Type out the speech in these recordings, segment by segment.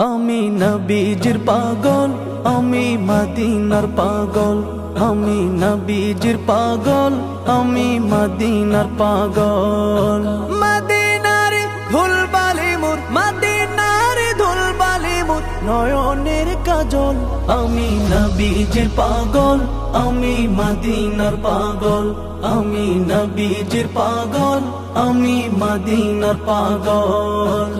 আমি নবীজির পাগল, আমি মদিনার পাগল। আমি নবীজির পাগল, আমি মদিনার পাগল। মদিনার ধুলবালি মোর, মদিনার ধুলবালি মোর নয়নের কাজল। আমি নবীজির পাগল, আমি মদিনার পাগল। আমি নবীজির পাগল, আমি মদিনার পাগল।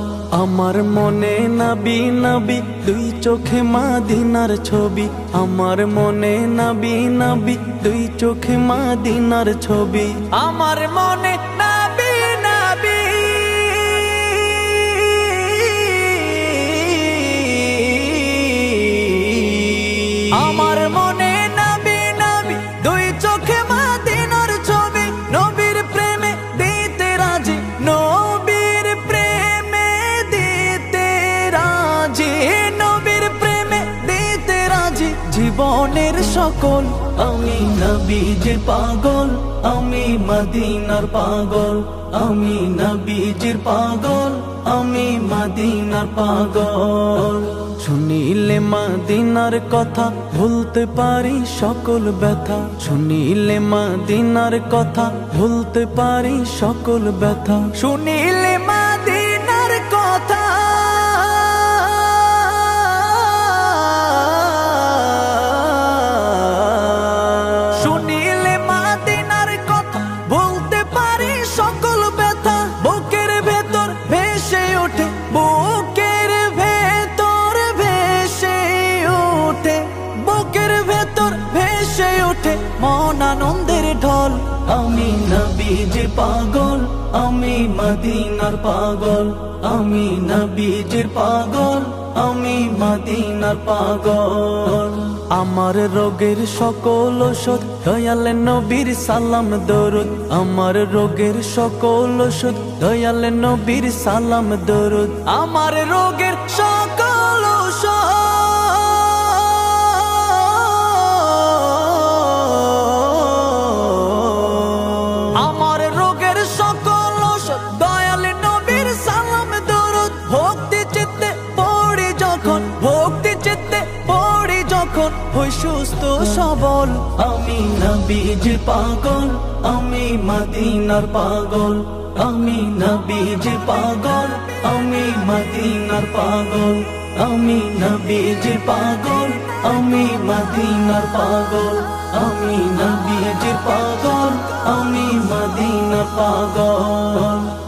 আমার মনে নবী নবী দুই চোখে মদিনার ছবি। আমার মনে নবী নবী দুই চোখে মদিনার ছবি। আমার মনে নবী নবী আমার মনে নবী নবী দুই চোখে মদিনার ছবি। নবীর প্রেমে দিতে রাজি, নবীর প্রেমে দিতে রাজি, নবীর প্রেমে দিতে রাজি জীবনের সকল। আমি নবীজির পাগল, আমি মদিনার পাগল। আমি নবীজির পাগল, আমি মদিনার পাগল। শুনিলে মদিনার কথা ভুলতে পারি সকল ব্যথা। শুনিলে মদিনার কথা ভুলতে পারি সকল ব্যথা। শুনিলে মদিনার কথা শুনিলে মদিনার কথা ভুলতে পারি সকল ব্যথা। বুকের ভেতর ভেসে ওঠে, বুকের ভেতর ভেসে ওঠে, বুকের ভেতর ভেসে ওঠে মন আনন্দের ঢল। আমি নবীজির পাগল, আমি মদিনার পাগল। আমি নবীজির পাগল, আমি মদিনার পাগল। আমার রোগের সকল ওষুধ দয়াল নবীর সালাম দরুদ। আমার রোগের সকল ওষুধ দয়াল নবীর সালাম দরুদ। আমার রোগের সকল ওষুধ আমার রোগের সকল ওষুধ দয়াল নবীর সালাম দরুদ। ভক্তি চিত্তে পড়ি যখন, ভক্তি চিত্তে পড়ি যখন হই সুস্থ সবল। আমি নবীজির পাগল, আমি মদিনার পাগল। আমি নবীজির পাগল, আমি মদিনার পাগল। আমি নবীজির পাগল, আমি মদিনার পাগল। আমি নবীজির পাগল, আমি মদিনার পাগল।